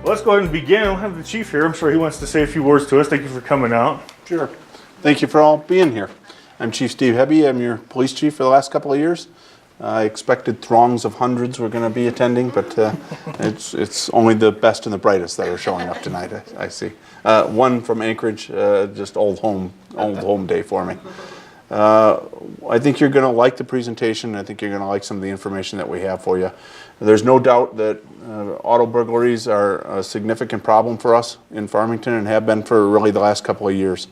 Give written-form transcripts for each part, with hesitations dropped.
Well, let's go ahead and begin. I'll have the chief here. I'm sure he wants to say a few words to us. Thank you for coming out. Sure. Thank you for all being here. I'm Chief Steve Hebby. I'm your police chief for the last couple of years. I expected throngs of hundreds were going to be attending, but it's only the best and the brightest that are showing up tonight, I see. One from Anchorage, just old home day for me. I think you're going to like the presentation. I think you're going to like some of the information that we have for you. There's no doubt that auto burglaries are a significant problem for us in Farmington and have been for really the last couple of years.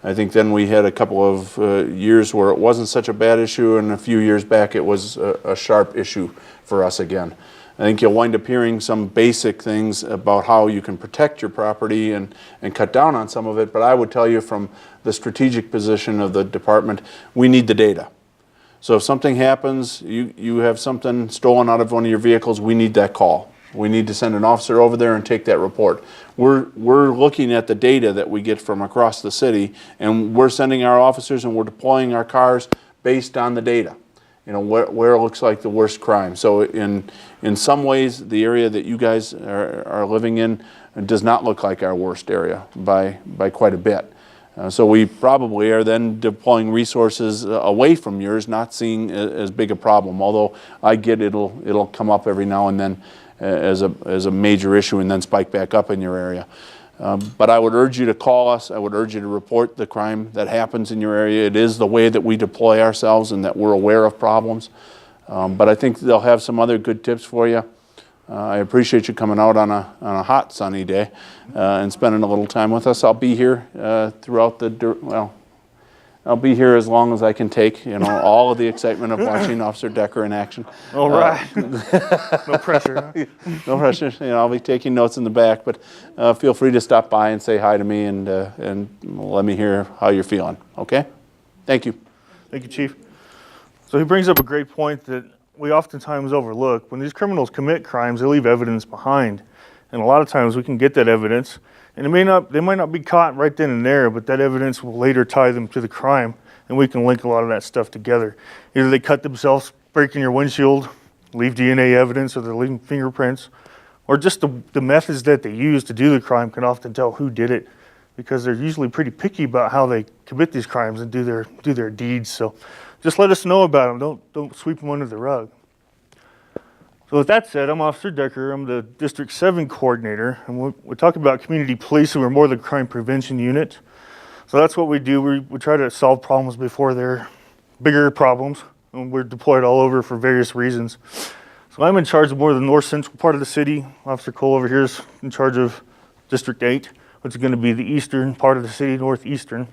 I think then we had a couple of years where it wasn't such a bad issue, and a few years back it was a sharp issue for us again. I think you'll wind up hearing some basic things about how you can protect your property and cut down on some of it, but I would tell you from the strategic position of the department, we need the data. So if something happens, you have something stolen out of one of your vehicles, we need that call. We need to send an officer over there and take that report. We're looking at the data that we get from across the city, and we're sending our officers and we're deploying our cars based on the data. You know, where it looks like the worst crime. So in some ways, the area that you guys are living in does not look like our worst area by quite a bit. So we probably are then deploying resources away from yours, not seeing as big a problem. Although I get it'll come up every now and then as a major issue and then spike back up in your area. But I would urge you to call us. I would urge you to report the crime that happens in your area. It is the way that we deploy ourselves and that we're aware of problems. But I think they'll have some other good tips for you. I appreciate you coming out on a hot sunny day and spending a little time with us. I'll be here throughout I'll be here as long as I can take, you know, all of the excitement of watching Officer Decker in action. All right. No pressure. Huh? No pressure. You know, I'll be taking notes in the back, but feel free to stop by and say hi to me and let me hear how you're feeling. Okay? Thank you. Thank you, Chief. So he brings up a great point that we oftentimes overlook. When these criminals commit crimes, they leave evidence behind. And a lot of times we can get that evidence, and they might not be caught right then and there, but that evidence will later tie them to the crime, and we can link a lot of that stuff together. Either they cut themselves breaking your windshield, leave DNA evidence, or they're leaving fingerprints, or just the methods that they use to do the crime can often tell who did it, because they're usually pretty picky about how they commit these crimes and do their deeds. So just let us know about them. Don't sweep them under the rug. So with that said, I'm Officer Decker. I'm the District 7 coordinator, and we're talking about community policing. We're more the crime prevention unit. So that's what we do. We try to solve problems before they're bigger problems, and we're deployed all over for various reasons. So I'm in charge of more of the north central part of the city. Officer Cole over here is in charge of District 8, which is going to be the eastern part of the city, northeastern.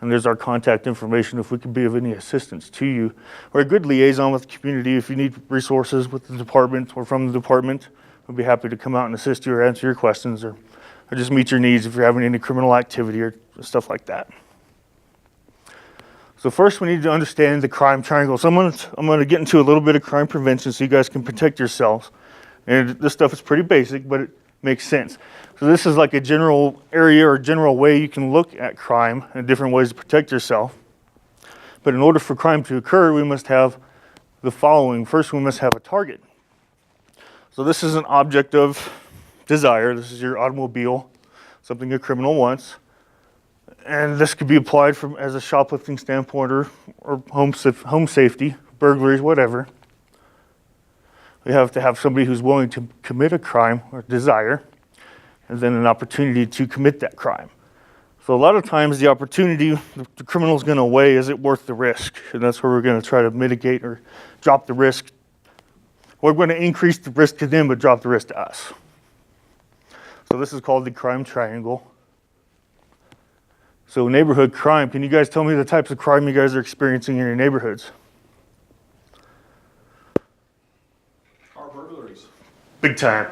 And there's our contact information if we can be of any assistance to you. We're a good liaison with the community. If you need resources with the department or from the department, we'll be happy to come out and assist you or answer your questions or just meet your needs if you're having any criminal activity or stuff like that. So first we need to understand the crime triangle. So I'm gonna get into a little bit of crime prevention so you guys can protect yourselves. And this stuff is pretty basic, but it makes sense. So this is like a general area or general way you can look at crime and different ways to protect yourself. But in order for crime to occur, we must have the following. First, we must have a target. So this is an object of desire. This is your automobile, something a criminal wants. And this could be applied as a shoplifting standpoint or home safety, burglaries, whatever. We have to have somebody who's willing to commit a crime or desire, and then an opportunity to commit that crime. So a lot of times the opportunity the criminal's going to weigh, is it worth the risk? And that's where we're going to try to mitigate or drop the risk. We're going to increase the risk to them, but drop the risk to us. So this is called the crime triangle. So neighborhood crime, can you guys tell me the types of crime you guys are experiencing in your neighborhoods? Car burglaries. Big time.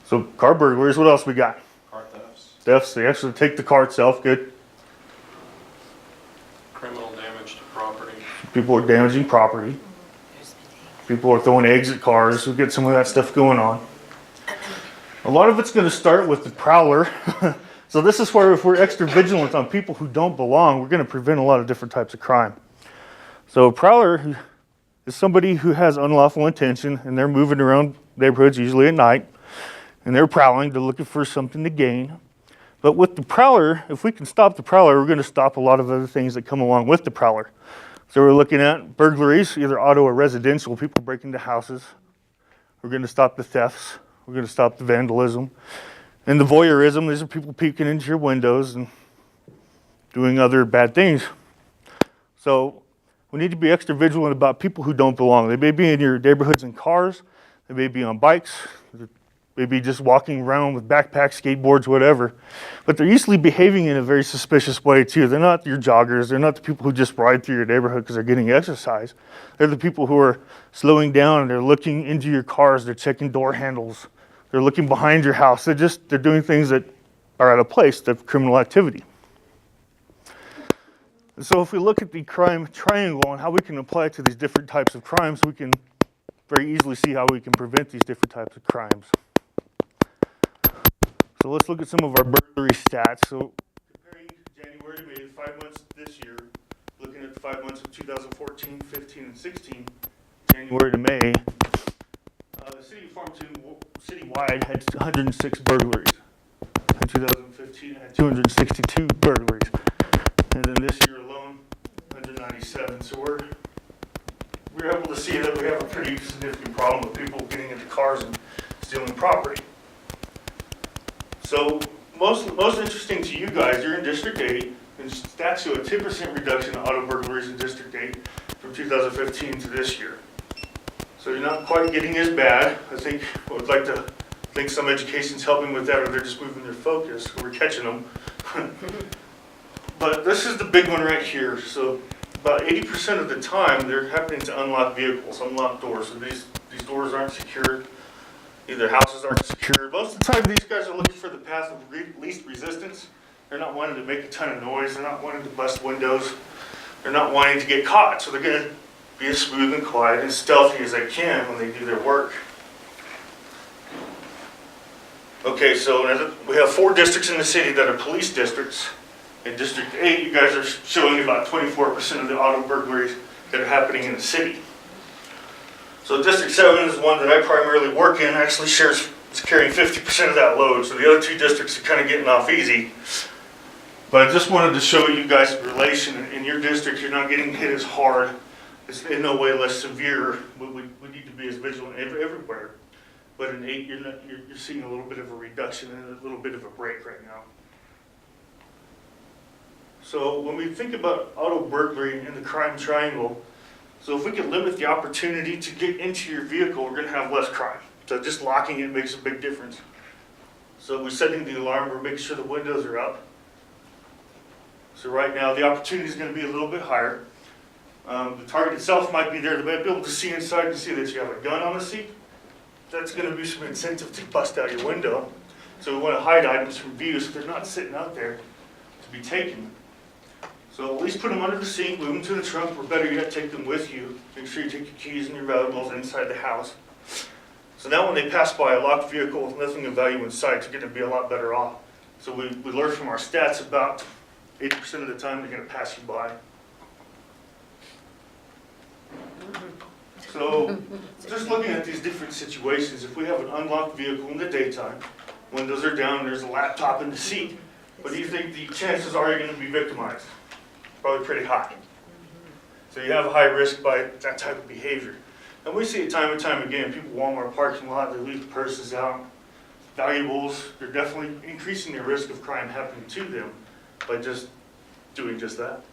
So car burglaries, what else we got? Car thefts. Thefts, they actually take the car itself, good. Criminal damage to property. People are damaging property. People are throwing eggs at cars. We get some of that stuff going on. A lot of it's going to start with the prowler. So this is where if we're extra vigilant on people who don't belong, we're going to prevent a lot of different types of crime. So a prowler is somebody who has unlawful intention and they're moving around neighborhoods, usually at night. and they're prowling. They're looking for something to gain. But with the prowler, if we can stop the prowler, we're going to stop a lot of other things that come along with the prowler. So we're looking at burglaries, either auto or residential, people break into houses. We're going to stop the thefts. We're going to stop the vandalism. And the voyeurism, these are people peeking into your windows and doing other bad things. So we need to be extra vigilant about people who don't belong. They may be in your neighborhoods in cars. They may be on bikes. They may be just walking around with backpacks, skateboards, whatever. But they're usually behaving in a very suspicious way too. They're not your joggers. They're not the people who just ride through your neighborhood because they're getting exercise. They're the people who are slowing down and they're looking into your cars. They're checking door handles. They're looking behind your house. They're doing things that are out of place, the criminal activity. And so if we look at the crime triangle and how we can apply it to these different types of crimes, we can very easily see how we can prevent these different types of crimes. So let's look at some of our burglary stats. So comparing January to May, 5 months this year, looking at the 5 months of 2014, 15, and 16, January to May, the city of Farmington citywide had 106 burglaries. In 2015, it had 262 burglaries. And then this year alone, 197. So we're able to see that we have a pretty significant problem with people getting into cars and stealing property. So most interesting to you guys, you're in District 8, and stats show a 10% reduction in auto burglaries in District 8 from 2015 to this year. So you're not quite getting as bad. I think I would like to think some education's helping with that, or they're just moving their focus, or we're catching them. But this is the big one right here. So about 80% of the time, they're happening to unlock vehicles, unlock doors. So these doors aren't secured. Either houses aren't secured. Most of the time, these guys are looking for the path of least resistance. They're not wanting to make a ton of noise. They're not wanting to bust windows. They're not wanting to get caught. So they're going to be as smooth and quiet and stealthy as they can when they do their work. Okay, so we have 4 districts in the city that are police districts. In District 8, you guys are showing about 24% of the auto burglaries that are happening in the city. So District 7 is one that I primarily work in, actually is carrying 50% of that load. So the other 2 districts are kind of getting off easy. But I just wanted to show you guys the relation. In your district, you're not getting hit as hard. It's in no way less severe. We need to be as vigilant everywhere. But in 8, you're seeing a little bit of a reduction and a little bit of a break right now. So when we think about auto burglary in the crime triangle, so if we can limit the opportunity to get into your vehicle, we're going to have less crime. So just locking it makes a big difference. So we're setting the alarm, we're making sure the windows are up. So right now the opportunity is going to be a little bit higher. The target itself might be there. They might be able to see inside and see that you have a gun on the seat. That's going to be some incentive to bust out your window. So we want to hide items from view so they're not sitting out there to be taken. So at least put them under the seat, move them to the trunk, or better yet, take them with you. Make sure you take your keys and your valuables inside the house. So now when they pass by a locked vehicle with nothing of value inside, you're going to be a lot better off. So we learned from our stats about 80% of the time they're going to pass you by. So just looking at these different situations, if we have an unlocked vehicle in the daytime, windows are down, there's a laptop in the seat, what do you think the chances are you're going to be victimized? Probably pretty high. So you have a high risk by that type of behavior. And we see it time and time again. People Walmart parking lot, they leave the purses out. Valuables, they're definitely increasing their risk of crime happening to them by just doing just that.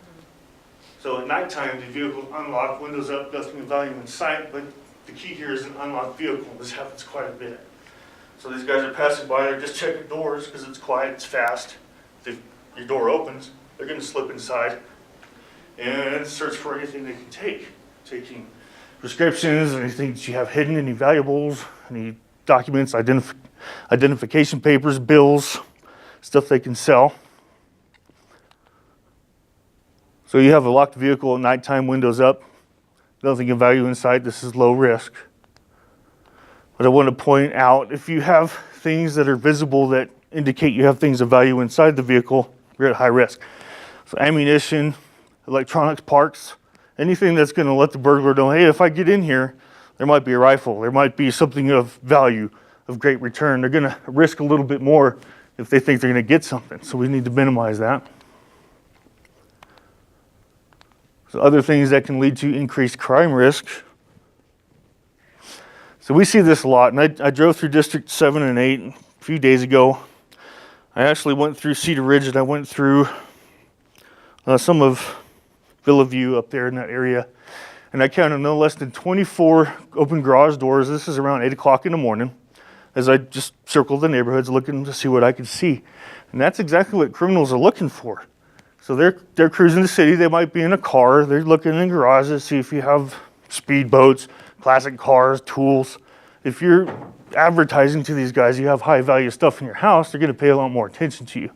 So at nighttime, the vehicle's unlocked, windows up, nothing of value in sight, but the key here is an unlocked vehicle. This happens quite a bit. So these guys are passing by, they're just checking doors because it's quiet, it's fast. If your door opens, they're going to slip inside and search for anything they can take. Taking prescriptions, anything that you have hidden, any valuables, any documents, identification papers, bills, stuff they can sell. So you have a locked vehicle at nighttime, windows up, nothing of value inside. This is low risk. But I want to point out, if you have things that are visible that indicate you have things of value inside the vehicle, you're at high risk. So ammunition, electronics, parts, anything that's going to let the burglar know, hey, if I get in here, there might be a rifle, there might be something of value, of great return. They're going to risk a little bit more if they think they're going to get something. So we need to minimize that. So other things that can lead to increased crime risk. So we see this a lot, and I drove through District 7 and 8 a few days ago. I actually went through Cedar Ridge, and I went through some of Villa View up there in that area. And I counted no less than 24 open garage doors. This is around 8 o'clock in the morning, as I just circled the neighborhoods looking to see what I could see. And that's exactly what criminals are looking for. So they're cruising the city. They might be in a car. They're looking in garages, see if you have speedboats, classic cars, tools. If you're advertising to these guys you have high value stuff in your house, they're going to pay a lot more attention to you.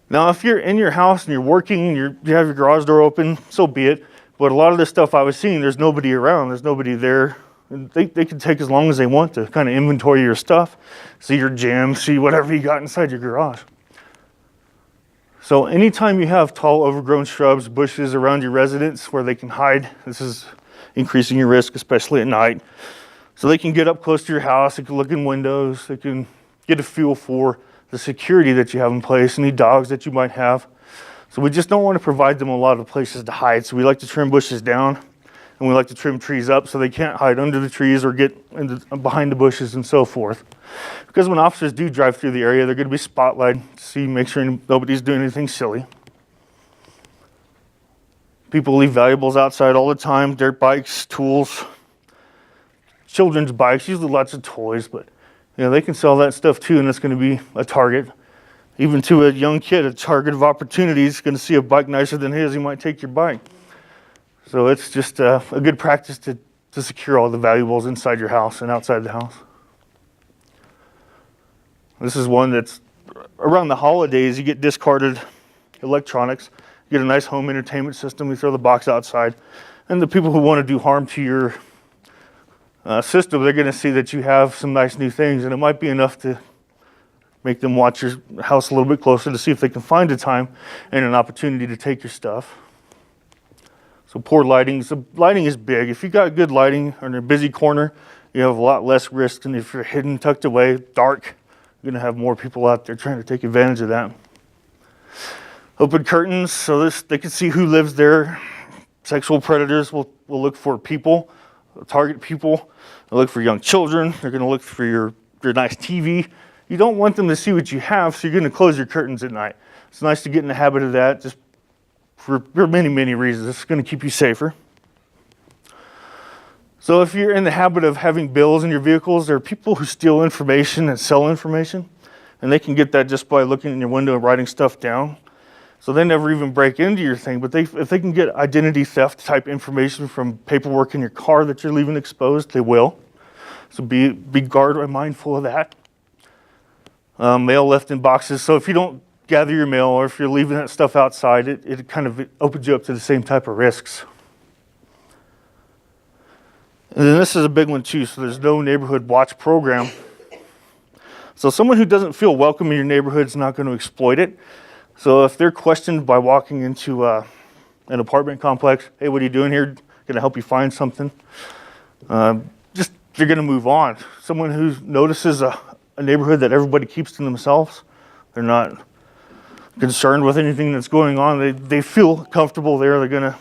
Now, if you're in your house and you're working and you have your garage door open, so be it. But a lot of the stuff I was seeing, there's nobody around. There's nobody there. And they can take as long as they want to kind of inventory your stuff, see your gym, see whatever you got inside your garage. So anytime you have tall overgrown shrubs, bushes around your residence where they can hide, this is increasing your risk, especially at night. So they can get up close to your house, they can look in windows, they can get a feel for the security that you have in place, any dogs that you might have. So we just don't want to provide them a lot of places to hide. So we like to trim bushes down, and we like to trim trees up so they can't hide under the trees or get behind the bushes and so forth. Because when officers do drive through the area, they're going to be spotlighted to see, make sure nobody's doing anything silly. People leave valuables outside all the time, dirt bikes, tools, children's bikes, usually lots of toys, but they can sell that stuff too, and it's going to be a target. Even to a young kid, a target of opportunities, going to see a bike nicer than his, he might take your bike. So it's just a good practice to secure all the valuables inside your house and outside the house. This is one that's around the holidays, you get discarded electronics, you get a nice home entertainment system, you throw the box outside, and the people who want to do harm to your system, they're going to see that you have some nice new things, and it might be enough to make them watch your house a little bit closer to see if they can find a time and an opportunity to take your stuff. So poor lighting. So lighting is big. If you got good lighting in a busy corner, you have a lot less risk than if you're hidden, tucked away, dark. You're going to have more people out there trying to take advantage of that. Open curtains, so they can see who lives there. Sexual predators will look for people, target people. They'll look for young children. They're going to look for your nice TV. You don't want them to see what you have, so you're going to close your curtains at night. It's nice to get in the habit of that, just for many, many reasons. It's going to keep you safer. So if you're in the habit of having bills in your vehicles, there are people who steal information and sell information, and they can get that just by looking in your window and writing stuff down. So they never even break into your thing, but if they can get identity theft type information from paperwork in your car that you're leaving exposed, they will. So be guard and mindful of that. Mail left in boxes. So if you don't gather your mail, or if you're leaving that stuff outside, it kind of opens you up to the same type of risks. And then this is a big one too. So there's no neighborhood watch program. So someone who doesn't feel welcome in your neighborhood is not going to exploit it. So if they're questioned by walking into an apartment complex, hey, what are you doing here? Going to help you find something? You're going to move on. Someone who notices a neighborhood that everybody keeps to themselves, they're not concerned with anything that's going on. They feel comfortable there. They're going to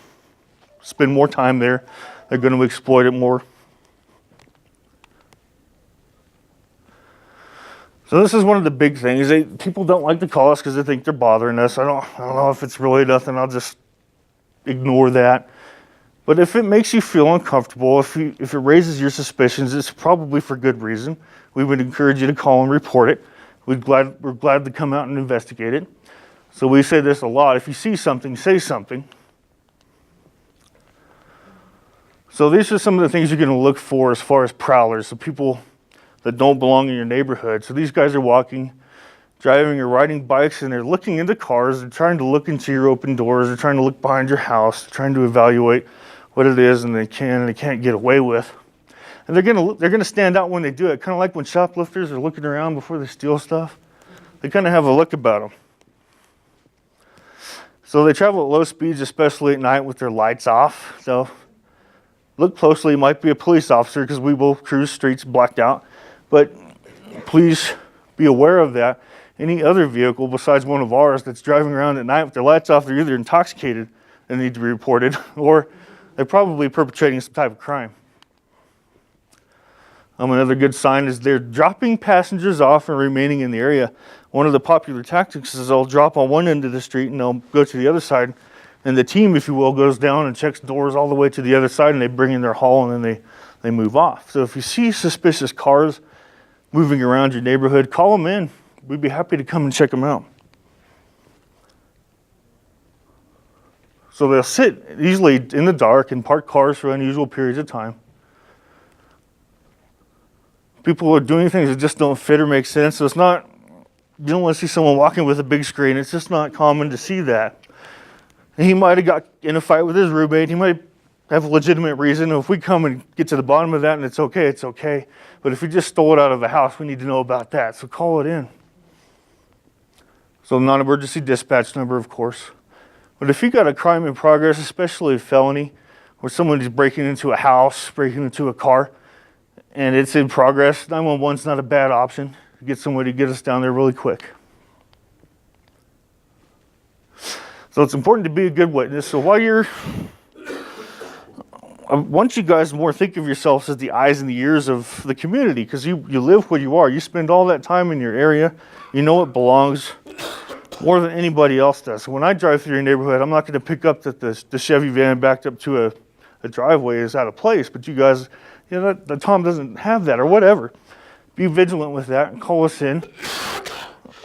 spend more time there. They're going to exploit it more. So this is one of the big things. People don't like to call us because they think they're bothering us. I don't know if it's really nothing. I'll just ignore that. But if it makes you feel uncomfortable, if it raises your suspicions, it's probably for good reason. We would encourage you to call and report it. We're glad to come out and investigate it. So we say this a lot. If you see something, say something. So these are some of the things you're going to look for as far as prowlers, so people that don't belong in your neighborhood. So these guys are walking, driving or riding bikes, and they're looking into cars. They're trying to look into your open doors. They're trying to look behind your house. They're trying to evaluate what it is and they can't get away with. And they're gonna stand out when they do it, kind of like when shoplifters are looking around before they steal stuff. They kind of have a look about them. So they travel at low speeds, especially at night with their lights off. So look closely. It might be a police officer because we will cruise streets blacked out. But please be aware of that. Any other vehicle besides one of ours that's driving around at night with their lights off, they're either intoxicated and need to be reported, or they're probably perpetrating some type of crime. Another good sign is they're dropping passengers off and remaining in the area. One of the popular tactics is they'll drop on one end of the street and they'll go to the other side. And the team, if you will, goes down and checks doors all the way to the other side, and they bring in their haul, and then they move off. So if you see suspicious cars moving around your neighborhood, call them in. We'd be happy to come and check them out. So they'll sit easily in the dark and park cars for unusual periods of time. People are doing things that just don't fit or make sense. So it's not, you don't want to see someone walking with a big screen. It's just not common to see that. And he might have got in a fight with his roommate. He might have a legitimate reason. If we come and get to the bottom of that and it's okay, it's okay. But if he just stole it out of the house, we need to know about that. So call it in. So non-emergency dispatch number, of course. But if you got a crime in progress, especially a felony, where someone is breaking into a house, breaking into a car, and it's in progress, 911 is not a bad option to get somebody to get us down there really quick. So it's important to be a good witness. So while you're, I want you guys more think of yourselves as the eyes and the ears of the community, because you live where you are. You spend all that time in your area. You know what belongs more than anybody else does. So when I drive through your neighborhood, I'm not going to pick up that the Chevy van backed up to a driveway is out of place, but you guys, the Tom doesn't have that or whatever. Be vigilant with that and call us in,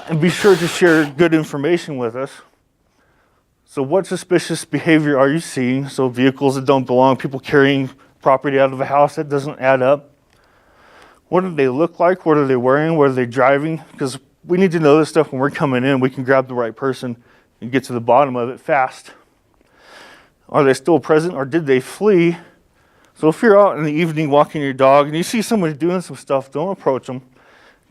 and be sure to share good information with us. So what suspicious behavior are you seeing? So vehicles that don't belong, people carrying property out of a house that doesn't add up. What do they look like? What are they wearing? What are they driving? Because we need to know this stuff when we're coming in. We can grab the right person and get to the bottom of it fast. Are they still present, or did they flee? So if you're out in the evening walking your dog and you see somebody doing some stuff, don't approach them.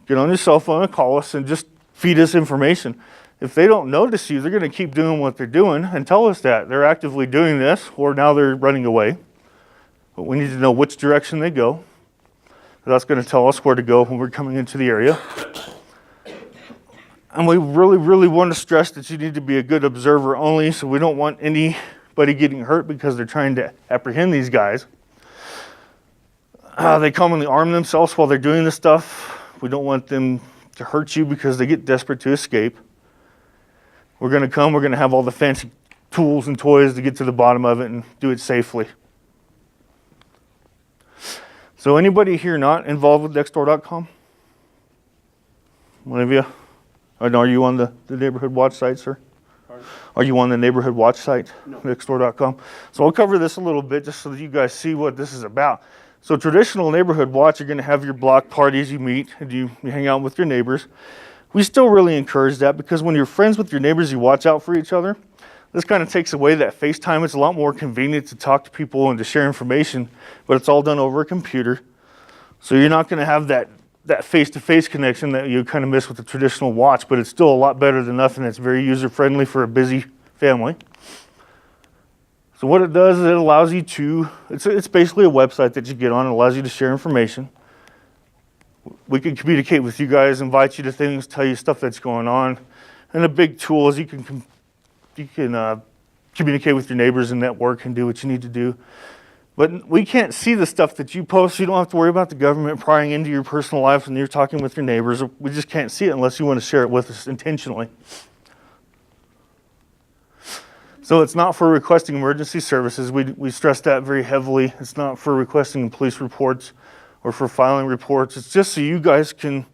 Get on your cell phone and call us and just feed us information. If they don't notice you, they're going to keep doing what they're doing, and tell us that. They're actively doing this, or now they're running away. But we need to know which direction they go. That's going to tell us where to go when we're coming into the area. And we really, really want to stress that you need to be a good observer only, so we don't want anybody getting hurt because they're trying to apprehend these guys. They commonly arm themselves while they're doing this stuff. We don't want them to hurt you because they get desperate to escape. We're going to come, we're going to have all the fancy tools and toys to get to the bottom of it and do it safely. So anybody here not involved with nextdoor.com? One of you? Are you on the neighborhood watch site, sir? Pardon? Are you on the neighborhood watch site? No. Nextdoor.com. So I'll cover this a little bit just so that you guys see what this is about. So traditional neighborhood watch, you're going to have your block parties, you meet, and you hang out with your neighbors. We still really encourage that, because when you're friends with your neighbors, you watch out for each other. This kind of takes away that FaceTime. It's a lot more convenient to talk to people and to share information, but it's all done over a computer. So you're not going to have that face-to-face connection that you kind of miss with the traditional watch, but it's still a lot better than nothing. It's very user-friendly for a busy family. So what it does is it allows you to, it's basically a website that you get on. It allows you to share information. We can communicate with you guys, invite you to things, tell you stuff that's going on. And a big tool is you can communicate with your neighbors and network and do what you need to do. But we can't see the stuff that you post. You don't have to worry about the government prying into your personal life when you're talking with your neighbors. We just can't see it unless you want to share it with us intentionally. So it's not for requesting emergency services. We stress that very heavily. It's not for requesting police reports or for filing reports. It's just so you guys can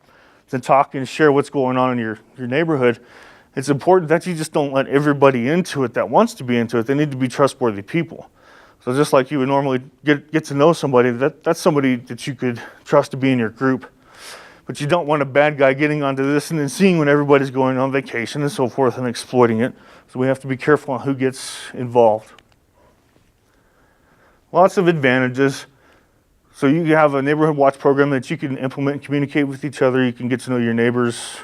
talk and share what's going on in your neighborhood. It's important that you just don't let everybody into it that wants to be into it. They need to be trustworthy people. So just like you would normally get to know somebody, that's somebody that you could trust to be in your group. But you don't want a bad guy getting onto this and then seeing when everybody's going on vacation and so forth and exploiting it. So we have to be careful on who gets involved. Lots of advantages. So you have a neighborhood watch program that you can implement and communicate with each other. You can get to know your neighbors,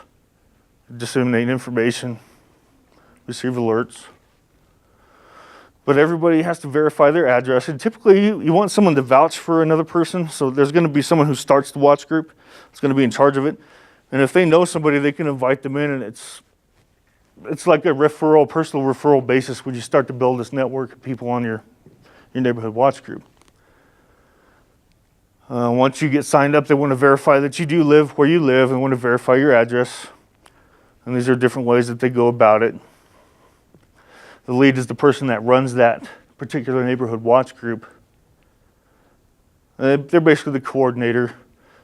disseminate information, receive alerts. But everybody has to verify their address. And typically, you want someone to vouch for another person. So there's going to be someone who starts the watch group. It's going to be in charge of it. And if they know somebody, they can invite them in. And it's like a referral, personal referral basis when you start to build this network of people on your neighborhood watch group. Once you get signed up, they want to verify that you do live where you live and want to verify your address. And these are different ways that they go about it. The lead is the person that runs that particular neighborhood watch group. They're basically the coordinator.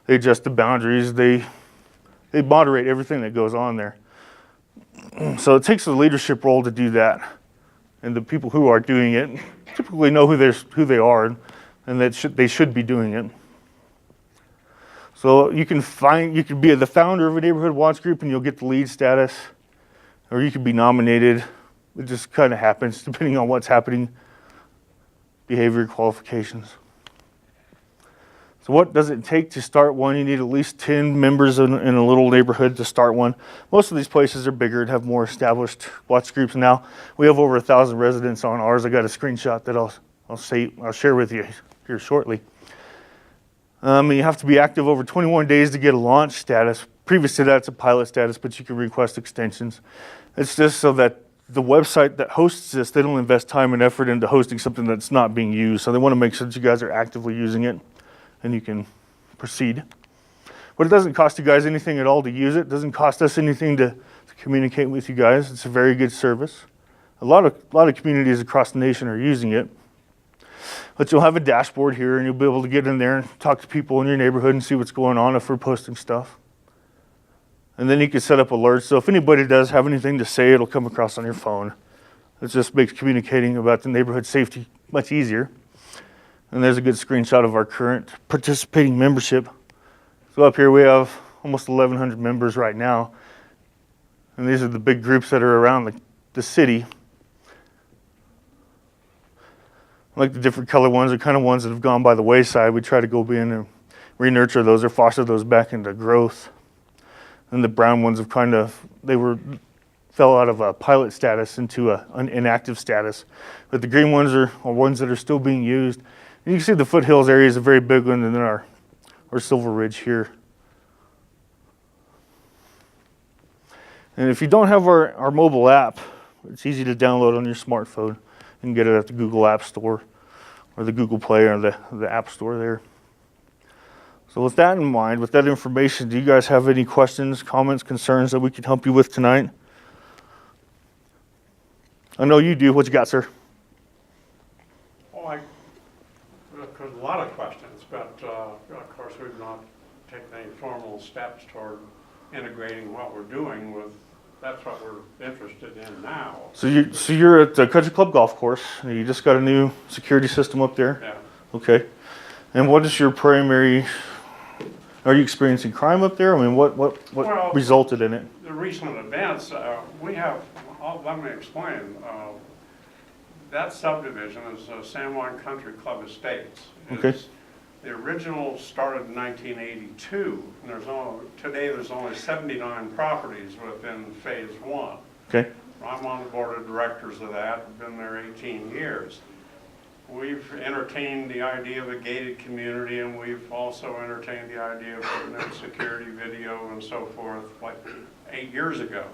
They adjust the boundaries. They moderate everything that goes on there. So it takes a leadership role to do that. And the people who are doing it typically know who they are and that they should be doing it. So you could be the founder of a neighborhood watch group and you'll get the lead status, or you could be nominated. It just kind of happens depending on what's happening, behavior qualifications. So what does it take to start one? You need at least 10 members in a little neighborhood to start one. Most of these places are bigger and have more established watch groups now. We have over 1,000 residents on ours. I got a screenshot that I'll share with you here shortly. You have to be active over 21 days to get a launch status. Previous to that, it's a pilot status, but you can request extensions. It's just so that the website that hosts this, they don't invest time and effort into hosting something that's not being used. So they want to make sure that you guys are actively using it and you can proceed. But it doesn't cost you guys anything at all to use it. It doesn't cost us anything to communicate with you guys. It's a very good service. A lot of communities across the nation are using it. But you'll have a dashboard here and you'll be able to get in there and talk to people in your neighborhood and see what's going on if we're posting stuff. And then you can set up alerts. So if anybody does have anything to say, it'll come across on your phone. It just makes communicating about the neighborhood safety much easier. And there's a good screenshot of our current participating membership. So up here we have almost 1,100 members right now. And these are the big groups that are around the city. I like the different color ones. They're kind of ones that have gone by the wayside. We try to go in and re-nurture those or foster those back into growth. And the brown ones have fell out of a pilot status into an inactive status. But the green ones are ones that are still being used. And you can see the foothills area is a very big one, and then our Silver Ridge here. And if you don't have our mobile app, it's easy to download on your smartphone. You can get it at the Google App Store or the Google Play or the App Store there. So with that in mind, with that information, do you guys have any questions, comments, concerns that we can help you with tonight? I know you do. What you got, sir? Oh, there's a lot of questions, but of course we've not taken any formal steps toward integrating what we're doing with. That's what we're interested in now. So you're at the Country Club Golf Course. And you just got a new security system up there. Yeah. Okay. And what is your primary? Are you experiencing crime up there? I mean, what Well, resulted in it? The recent events we have. Let me explain. That subdivision is San Juan Country Club Estates. Okay. The original started in 1982, and today there's only 79 properties within phase one. Okay. I'm on the board of directors of that, I've been there 18 years. We've entertained the idea of a gated community, and we've also entertained the idea of putting in security video and so forth, like 8 years ago.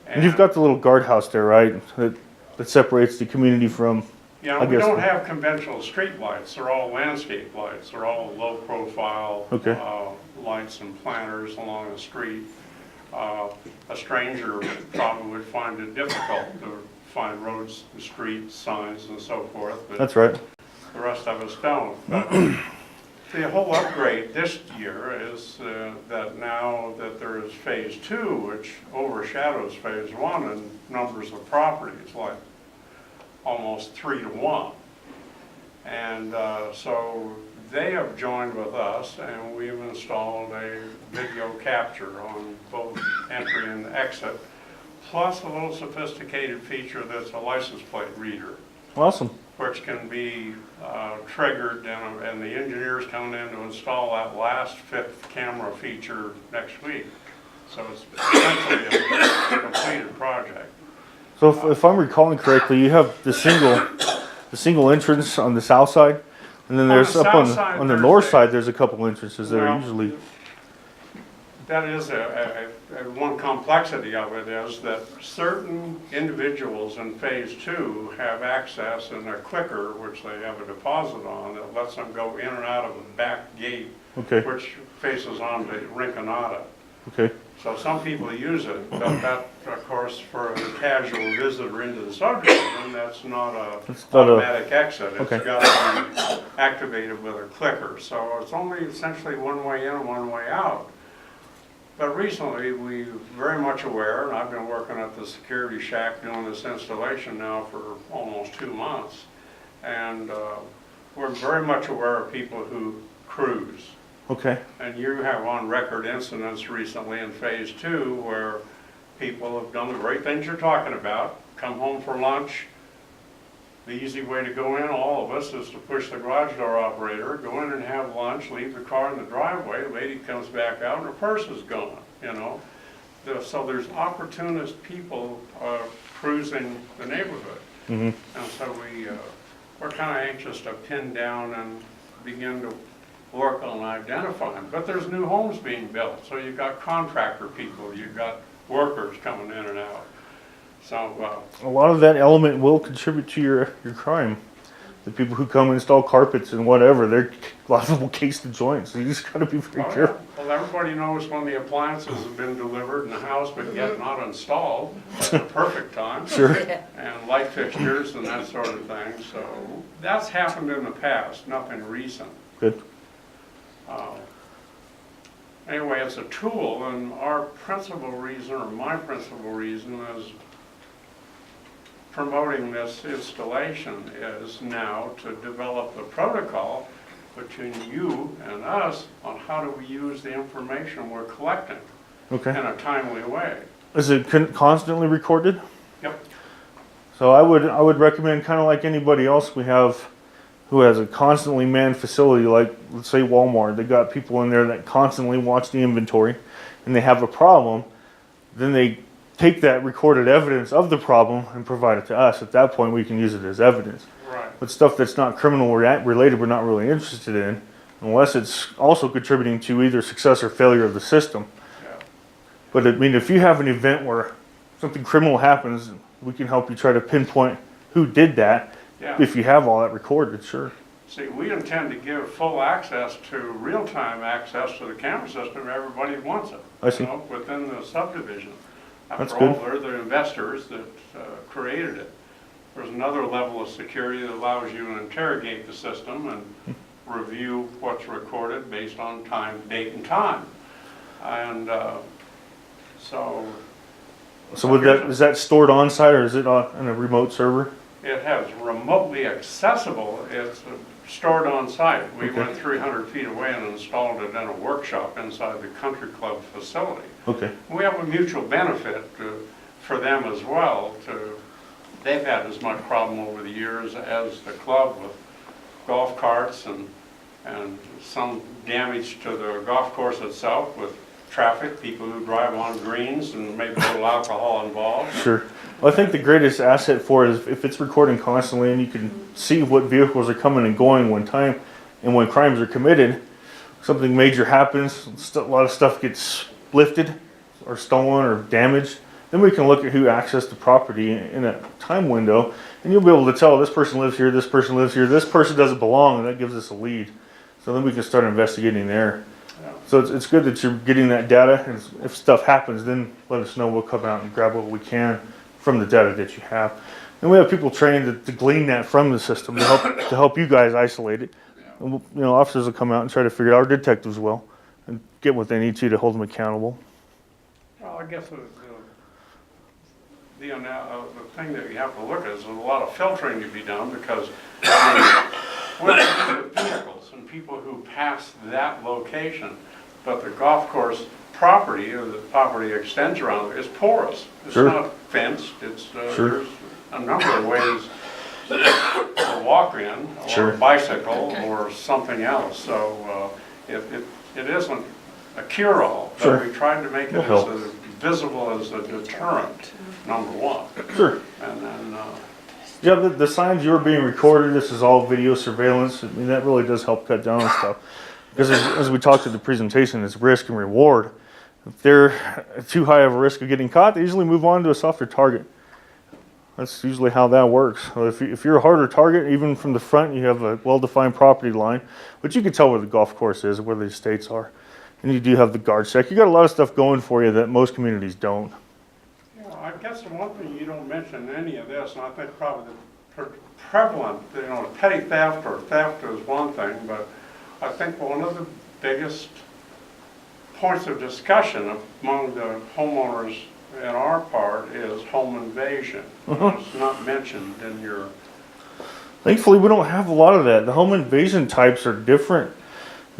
And you've got the little guardhouse there, right? That separates the community from. Yeah, we don't have conventional street lights. They're all landscape lights. They're all low profile lights and planters along the street. A stranger probably would find it difficult to find roads, streets, signs, and so forth. But that's right. The rest of us don't. But the whole upgrade this year is that now that there is phase two, which overshadows phase one in numbers of properties, like almost 3 to 1. And so they have joined with us, and we've installed a video capture on both entry and exit, plus a little sophisticated feature that's a license plate reader. Awesome. Which can be triggered, and the engineer's coming in to install that last 5th camera feature next week. So it's essentially a completed project. So if I'm recalling correctly, you have the single entrance on the south side, and then On there's the up south side, on the there's north a- side, there's a couple entrances that are Well, usually, That is one complexity of it is that certain individuals in phase two have access in their clicker, which they have a deposit on, that lets them go in and out of the back gate, okay, which faces onto Rinconada. okay, So some people use it, but that, of course, for a casual visitor into the subdivision, that's not a It's not a- automatic exit. okay. It's got to be activated with a clicker. So it's only essentially one way in and one way out. But recently, we're very much aware, and I've been working at the security shack doing this installation now for almost 2 months, and we're very much aware of people who cruise. okay, And you have on record incidents recently in phase two where people have done the very things you're talking about, come home for lunch. The easy way to go in, all of us, is to push the garage door operator, go in and have lunch, leave the car in the driveway, the lady comes back out and her purse is gone, you know? So there's opportunist people cruising the neighborhood. mm-hmm, And so we're kind of anxious to pin down and begin to work on identifying. But there's new homes being built, so you've got contractor people, you've got workers coming in and out. So, a lot of that element will contribute to your crime. The people who come install carpets and whatever, a lot of them will case the joints, so you just gotta be very oh, yeah. careful. Well, everybody knows when the appliances have been delivered in the house but yet not installed, that's the perfect time. Sure, And light fixtures and that sort of thing, so that's happened in the past, nothing recent. good, Anyway, it's a tool, and our principal reason, or my principal reason, is promoting this installation is now to develop the protocol between you and us on how do we use the information we're collecting in okay. a timely way. Is it constantly recorded? Yep. So I would recommend, kind of like anybody else we have who has a constantly manned facility, like let's say Walmart, they got people in there that constantly watch the inventory, and they have a problem, then they take that recorded evidence of the problem and provide it to us. At that point, we can use it as evidence. Right. But stuff that's not criminal related, we're not really interested in, unless it's also contributing to either success or failure of the system. Yeah. But I mean, if you have an event where something criminal happens, we can help you try to pinpoint who did that. Yeah. If you have all that recorded, sure. See, we intend to give full access to real-time access to the camera system if everybody wants it. I see. You know, within the subdivision. That's After all, good. they're the investors that created it. There's another level of security that allows you to interrogate the system and review what's recorded based on time, date, and time. And so So would that, is that stored on site or is it on a remote server? it has remotely accessible, it's stored on site. We Okay. went 300 feet away and installed it in a workshop inside the country club facility. Okay, We have a mutual benefit for them as well. They've had as much problem over the years as the club with golf carts and some damage to the golf course itself with traffic, people who drive on greens and maybe a little alcohol involved. sure. Well, I think the greatest asset for it is if it's recording constantly and you can see what vehicles are coming and going when time and when crimes are committed, something major happens, a lot of stuff gets lifted or stolen or damaged, then we can look at who accessed the property in a time window, and you'll be able to tell this person lives here, this person lives here, this person doesn't belong, and that gives us a lead. So then we can start investigating there. Yeah. So it's good that you're getting that data, and if stuff happens, then let us know. We'll come out and grab what we can from the data that you have. And we have people trained to glean that from the system to help you guys isolate it. And officers will come out and try to figure it out. Our detectives will, and get what they need to hold them accountable. Well, I guess the thing that you have to look at is there's a lot of filtering to be done because with the vehicles and people who pass that location, but the golf course property or the property extends around it is porous. It's Sure. not fenced. It's Sure. there's a number of ways to walk in or Sure. bicycle or something else. So it isn't a cure-all, but Sure. we tried to make it It'll help. as visible as a deterrent. number one. Sure. And then, Yeah, the signs you're being recorded, this is all video surveillance. I mean, that really does help cut down on stuff. Because as we talked at the presentation, it's risk and reward. If they're too high of a risk of getting caught, they usually move on to a softer target. That's usually how that works. So if you're a harder target, even from the front, you have a well-defined property line, but you can tell where the golf course is, where the estates are. And you do have the guard check. You got a lot of stuff going for you that most communities don't. well, I guess the one thing you don't mention in any of this, and I think probably the prevalent, petty theft or theft is one thing, but I think one of the biggest points of discussion among the homeowners in our part is home invasion. It's not mentioned in your, Thankfully, we don't have a lot of that. The home invasion types are different.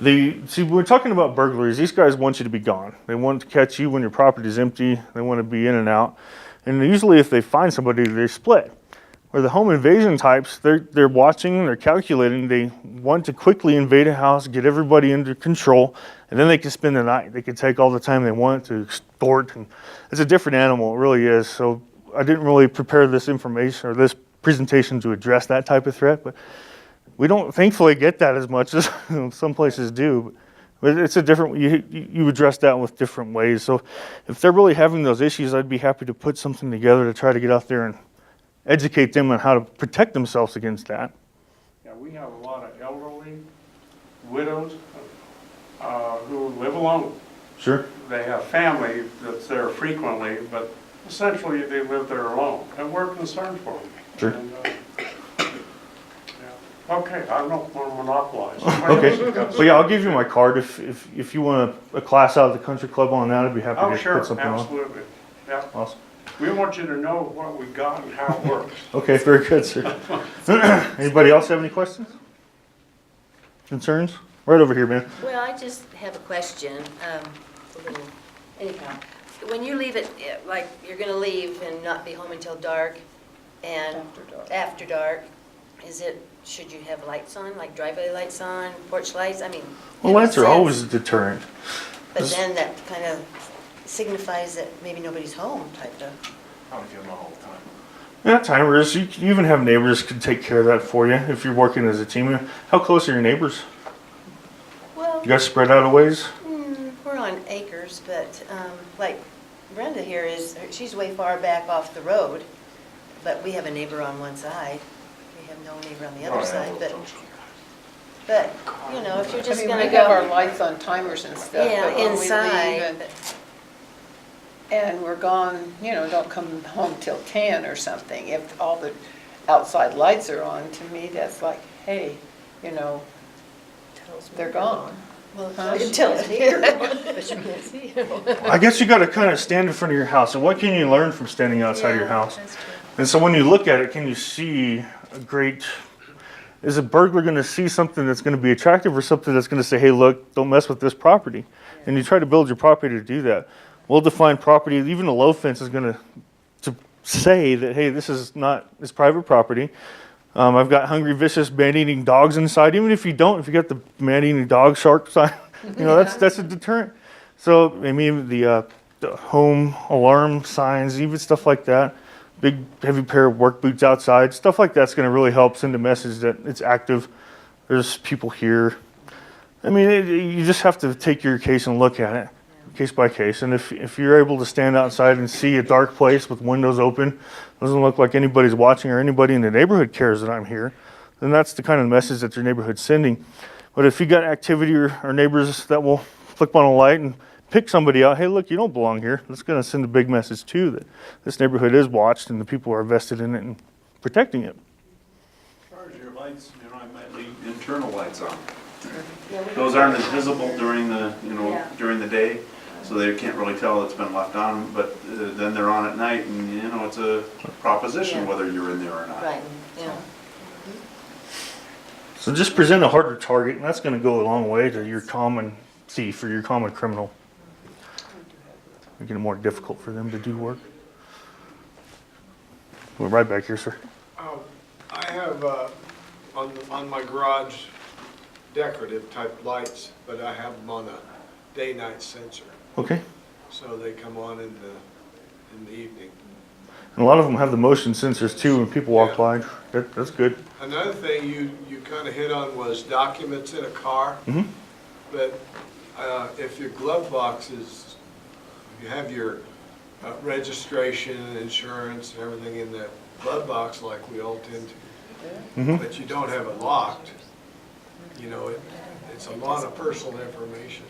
See, when we're talking about burglaries, these guys want you to be gone. They want to catch you when your property is empty. They want to be in and out. And usually if they find somebody, they split. Where the home invasion types, they're watching, they're calculating. They want to quickly invade a house, get everybody under control, and then they can spend the night. They can take all the time they want to extort. And it's a different animal, it really is. So I didn't really prepare this information or this presentation to address that type of threat, but we don't thankfully get that as much as some places do. But it's a different, you address that with different ways. So if they're really having those issues, I'd be happy to put something together to try to get out there and educate them on how to protect themselves against that. yeah, we have a lot of elderly widows who live alone. Sure. They have family that's there frequently, but essentially they live there alone, and we're concerned for them. Sure. And, yeah. Okay, I don't want to monopolize. Okay. Well, yeah, I'll give you my card if you want a class out of the country club on that. I'd be happy Oh, to sure, put something on. absolutely. Yeah. Awesome. We want you to know what we got and how it works. Okay, very good, sir. Anybody else have any questions? Concerns? Right over here, man. Well, I just have a question. Anyhow, when you leave it, like you're going to leave and not be home until dark and after dark, should you have lights on, like driveway lights on, porch lights? I mean, Well, in a lights are sense, always a deterrent. But then that kind of signifies that maybe nobody's home type of. Probably feel them all the time. Yeah, timers. You can even have neighbors can take care of that for you if you're working as a team. How close are your neighbors? Well, You guys spread out a ways? we're on acres, but like Brenda here she's way far back off the road, but we have a neighbor on one side. We have no neighbor on the other side, but you know, if you're just I mean, gonna we have our go, lights on timers and stuff, yeah, but when we inside. leave and we're gone, don't come home till 10 or something. If all the outside lights are on, to me, that's like, hey, they're gone. Well, Huh? it tells me you're gone, but you can't see him. I guess you got to kind of stand in front of your house. And what can you learn from standing outside your house? That's true. And so when you look at it, can you see a great? Is a burglar going to see something that's going to be attractive or something that's going to say, hey, look, don't mess with this property? And you try to build your property to do that. Well-defined property, even a low fence is going to say that, hey, this is private property. I've got hungry, vicious, man-eating dogs inside. Even if you got the man-eating dog shark sign, that's a deterrent. So I mean, the home alarm signs, even stuff like that. Big, heavy pair of work boots outside, stuff like that's going to really help send a message that it's active. There's people here. I mean, you just have to take your case and look at it, case by case. And if you're able to stand outside and see a dark place with windows open, doesn't look like anybody's watching or anybody in the neighborhood cares that I'm here, then that's the kind of message that your neighborhood's sending. But if you got activity or neighbors that will flip on a light and pick somebody out, hey, look, you don't belong here. That's going to send a big message too that this neighborhood is watched and the people are vested in it and protecting it. As far as your lights, I might leave internal lights on. Yeah, we Those don't- aren't as visible during the, Yeah. during the day, so they can't really tell it's been left on, but then they're on at night, and, it's a proposition Yeah. whether you're in there or not. Right, yeah. So just present a harder target, and that's going to go a long way to your common thief or your common criminal. Making it more difficult for them to do work. We're right back here, sir. I have, on my garage, decorative type lights, but I have them on a day-night sensor, Okay. so they come on in the evening. And a lot of them have the motion sensors too when people walk by. That's good. Another thing you kind of hit on was documents in a car. Mhm. But if your glove box is, you have your registration, insurance, and everything in that glove box like we all tend to, Mhm. but you don't have it locked, you know, it's a lot of personal information.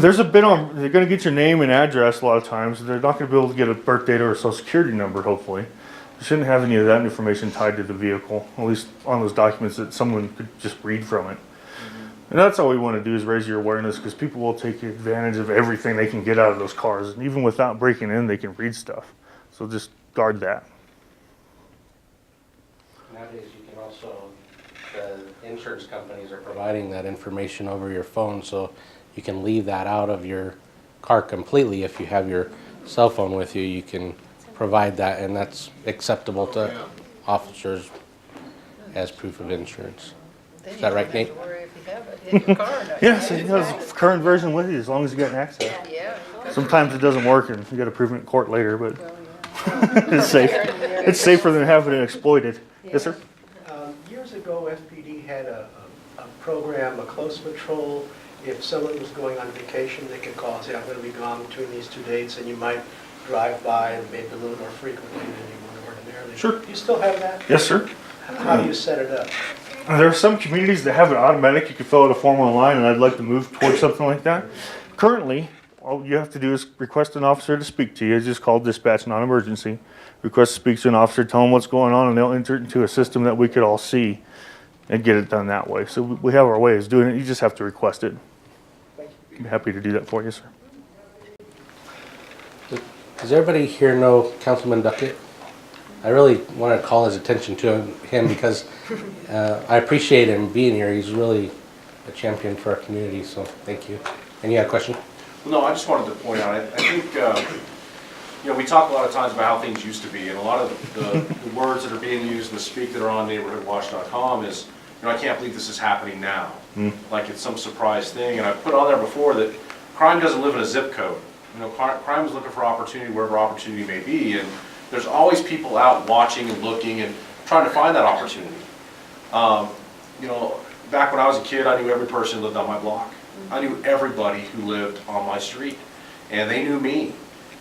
There's a bit on, they're going to get your name and address a lot of times. They're not going to be able to get a birth date or a social security number, hopefully. You shouldn't have any of that information tied to the vehicle, at least on those documents that someone could just read from it. And that's all we want to do is raise your awareness, because people will take advantage of everything they can get out of those cars. And even without breaking in, they can read stuff. So just guard that. Nowadays, you can also, the insurance companies are providing that information over your phone, so you can leave that out of your car completely. If you have your cell phone with you, you can provide that, and that's acceptable to officers as proof of insurance. Then Is that right, You Nate? don't have to worry if you have it in your car or not. Yeah, so you have the current version with you as long as you got access. Yeah. Sometimes it doesn't work and you got to prove it in court later, but Well, yeah. it's safe. It's safer than having it exploited. Yes, sir? Years ago, FPD had a program, a close patrol. If someone was going on vacation, they could call and say, I'm going to be gone between these two dates, and you might drive by maybe a little more frequently than you would ordinarily. Sure. Do you still have that? Yes, sir. How do you set it up? There are some communities that have it automatic. You can fill out a form online, and I'd like to move towards something like that. Currently, all you have to do is request an officer to speak to you. It's just called dispatch, non-emergency. Request to speak to an officer, tell them what's going on, and they'll enter it into a system that we could all see and get it done that way. So we have our ways of doing it. You just have to request it. I'd be happy to do that for you, sir. Does everybody here know Councilman Duckett? I really want to call his attention to him because I appreciate him being here. He's really a champion for our community, so thank you. And you had a question? Well, no, I just wanted to point out, I think, you know, we talk a lot of times about how things used to be, and a lot of the words that are being used in the speak that are on neighborhoodwatch.com is, you know, I can't believe this is happening now. Like it's some surprise thing. And I put on there before that crime doesn't live in a zip code. You know, crime is looking for opportunity wherever opportunity may be, and there's always people out watching and looking and trying to find that opportunity. You know, back when I was a kid, I knew every person who lived on my block. I knew everybody who lived on my street, and they knew me.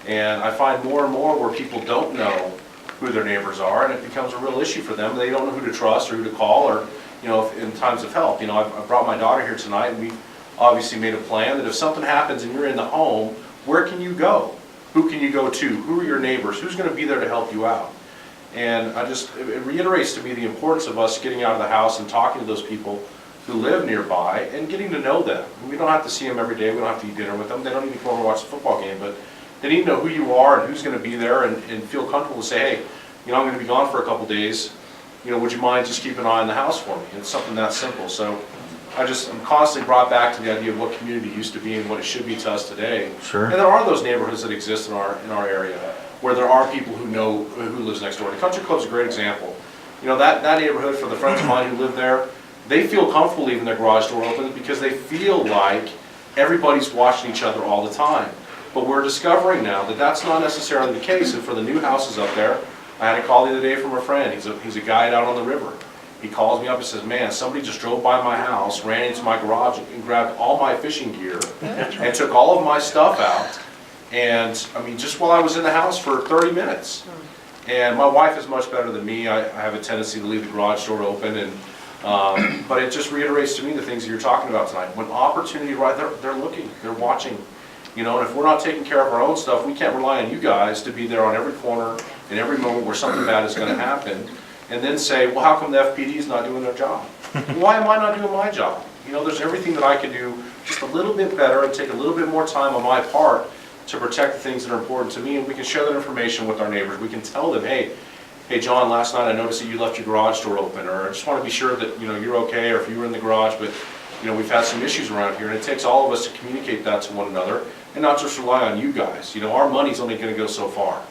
And I find more and more where people don't know who their neighbors are, and it becomes a real issue for them. They don't know who to trust or who to call, or, you know, in times of help. You know, I brought my daughter here tonight, and we obviously made a plan that if something happens and you're in the home, where can you go? Who can you go to? Who are your neighbors? Who's going to be there to help you out? And it reiterates to me the importance of us getting out of the house and talking to those people who live nearby and getting to know them. We don't have to see them every day. We don't have to eat dinner with them. They don't need to come over and watch the football game, but they need to know who you are and who's going to be there and feel comfortable to say, hey, you know, I'm going to be gone for a couple days. You know, would you mind just keeping an eye on the house for me? It's something that simple. So I'm constantly brought back to the idea of what community used to be and what it should be to us today. Sure. And there are those neighborhoods that exist in our area where there are people who know who lives next door. The Country Club's a great example. You know, that neighborhood, for the friends of mine who live there, they feel comfortable leaving their garage door open because they feel like everybody's watching each other all the time. But we're discovering now that that's not necessarily the case. And for the new houses up there, I had a call the other day from a friend. He's a guide out on the river. He calls me up and says, man, somebody just drove by my house, ran into my garage and grabbed all my fishing gear and took all of my stuff out. And I mean, just while I was in the house for 30 minutes. And my wife is much better than me. I have a tendency to leave the garage door open, and but it just reiterates to me the things that you're talking about tonight. When opportunity, right, they're looking, they're watching. You know, and if we're not taking care of our own stuff, we can't rely on you guys to be there on every corner in every moment where something bad is going to happen, and then say, well, how come the FPD is not doing their job? Why am I not doing my job? You know, there's everything that I can do just a little bit better and take a little bit more time on my part to protect the things that are important to me, and we can share that information with our neighbors. We can tell them, hey, John, last night I noticed that you left your garage door open, or I just want to be sure that, you know, you're okay, or if you were in the garage, but, you know, we've had some issues around here, and it takes all of us to communicate that to one another and not just rely on you guys. You know, our money's only going to go so far.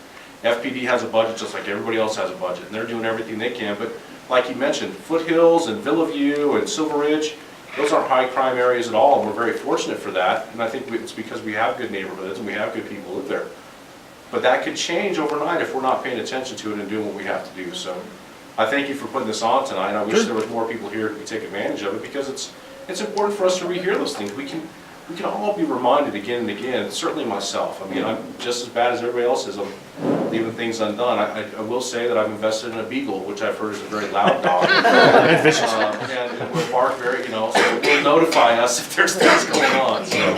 FPD has a budget just like everybody else has a budget, and they're doing everything they can, but like you mentioned, Foothills and Villa View and Silver Ridge, those aren't high crime areas at all, and we're very fortunate for that, and I think it's because we have good neighborhoods and we have good people who live there. But that could change overnight if we're not paying attention to it and doing what we have to do. So I thank you for putting this on tonight. I wish there was more people here who could take advantage of it, because it's important for us to rehear those things. We can all be reminded again and again, certainly myself. I mean, I'm just as bad as everybody else is. I'm leaving things undone. I will say that I've invested in a beagle, which I've heard is a very loud dog. And vicious. And will bark very, so it will notify us if there's things going on. So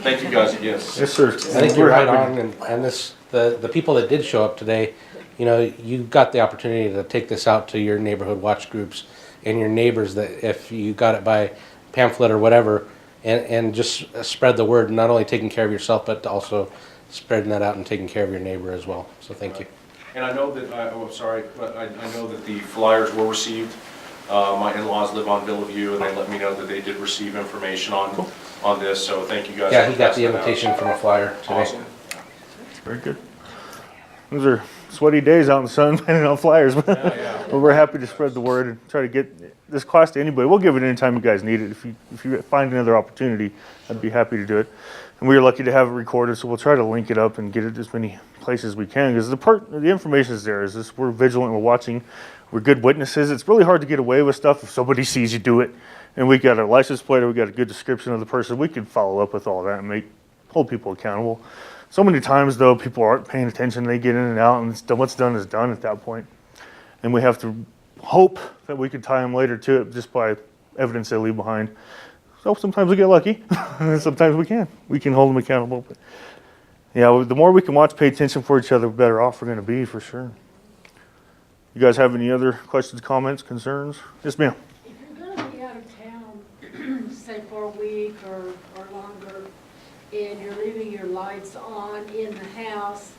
thank you guys again. Yes, sir. I think you're right on, and the people that did show up today, you got the opportunity to take this out to your neighborhood watch groups and your neighbors, that if you got it by pamphlet or whatever, and just spread the word, not only taking care of yourself, but also spreading that out and taking care of your neighbor as well. So thank you. And I know that, I'm sorry, but I know that the flyers were received. My in-laws live on Bellevue, and they let me know that they did receive information on this, so thank you guys. Yeah, for he got passing the that out. invitation from a flyer today. Awesome. Very good. Those are sweaty days out in the sun handing out flyers, but we're happy to spread the word and try to get this class to anybody. We'll give it anytime you guys need it. If you find another opportunity, I'd be happy to do it. And we are lucky to have it recorded, so we'll try to link it up and get it as many places as we can, because the information is there. Is this, we're vigilant, we're watching, we're good witnesses. It's really hard to get away with stuff if somebody sees you do it. And we got a license plate, or we got a good description of the person. We could follow up with all that and hold people accountable. So many times, though, people aren't paying attention. They get in and out, and what's done is done at that point. And we have to hope that we can tie them later to it just by evidence they leave behind. So sometimes we get lucky, and sometimes we can. We can hold them accountable. But yeah, the more we can watch, pay attention for each other, the better off we're going to be, for sure. You guys have any other questions, comments, concerns? Yes, ma'am. If you're going to be out of town, say for a week or longer, and you're leaving your lights on in the house,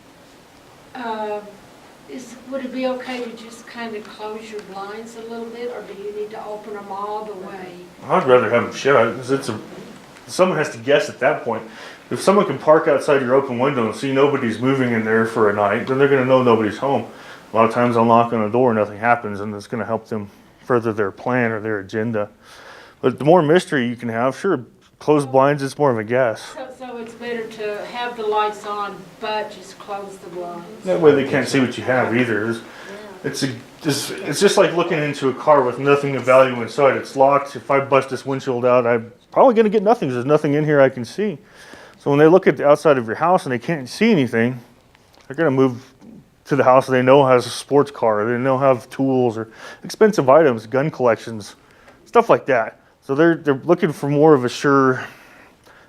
would it be okay to just kind of close your blinds a little bit, or do you need to open them all the way? I'd rather have them shut, because someone has to guess at that point. If someone can park outside your open window and see nobody's moving in there for a night, then they're going to know nobody's home. A lot of times they'll knock on the door, nothing happens, and it's going to help them further their plan or their agenda. But the more mystery you can have, sure, closed blinds, it's more of a guess. So it's better to have the lights on, but just close the blinds? That way they can't see what you have either. It's just like looking into a car with nothing of value inside. It's locked. If I bust this windshield out, I'm probably going to get nothing, because there's nothing in here I can see. So when they look at the outside of your house and they can't see anything, they're going to move to the house they know has a sports car, they know have tools or expensive items, gun collections, stuff like that. So they're looking for more of a sure,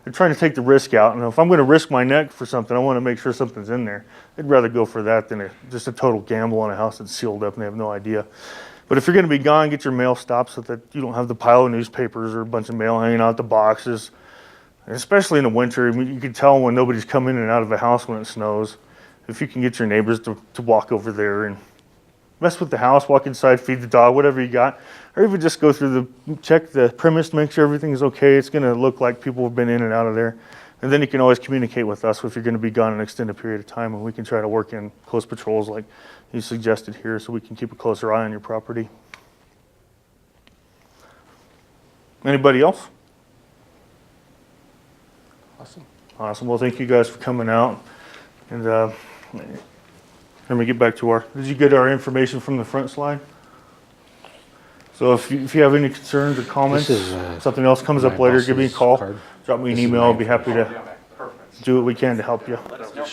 they're trying to take the risk out. And if I'm going to risk my neck for something, I want to make sure something's in there. They'd rather go for that than just a total gamble on a house that's sealed up and they have no idea. But if you're going to be gone, get your mail stopped so that you don't have the pile of newspapers or a bunch of mail hanging out the boxes. And especially in the winter, I mean, you can tell when nobody's coming in and out of a house when it snows. If you can get your neighbors to walk over there and mess with the house, walk inside, feed the dog, whatever you got, or even just go through check the premise to make sure everything is okay. It's going to look like people have been in and out of there. And then you can always communicate with us if you're going to be gone an extended period of time, and we can try to work in close patrols like you suggested here, so we can keep a closer eye on your property. Anybody else? Awesome. Well, thank you guys for coming out. And let me get back to did you get our information from the front slide? So if you have any concerns or comments, something else comes up later, give me a call, drop me an email. I'll be happy to do what we can to help you. Just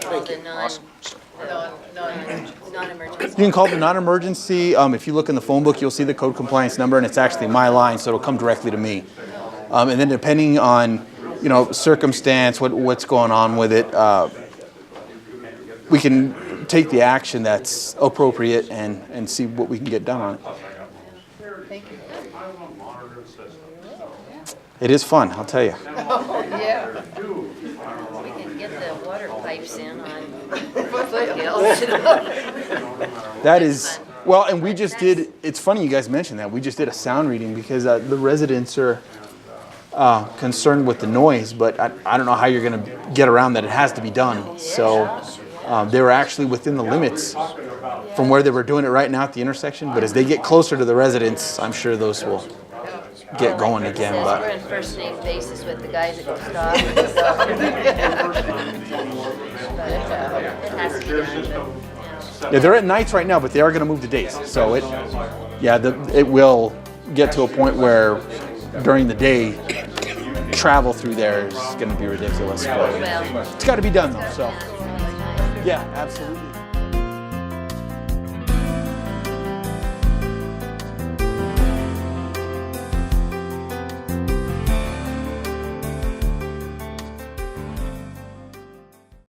call the non-emergency. You can call the non-emergency. If you look in the phone book, you'll see the code compliance number, and it's actually my line, so it'll come directly to me. And then depending on, circumstance, what's going on with it, we can take the action that's appropriate and see what we can get done on it. Thank you. It is fun, I'll tell you. Yeah. We can get the water pipes in on foothills. That is, well, and we just did, it's funny you guys mentioned that. We just did a sound reading because the residents are concerned with the noise, but I don't know how you're going to get around that. It has to be done. So they were actually within the limits from where they were doing it right now at the intersection, but as they get closer to the residents, I'm sure those will get going Like Rick again. says, But we're in first name basis with the guys that go stop. It has to be done. yeah, they're at nights right now, but they are going to move to days. So it will get to a point where during the day, travel through there is going to be ridiculous. But Well, it's got to be done though. So yeah, it's really nice. yeah, absolutely.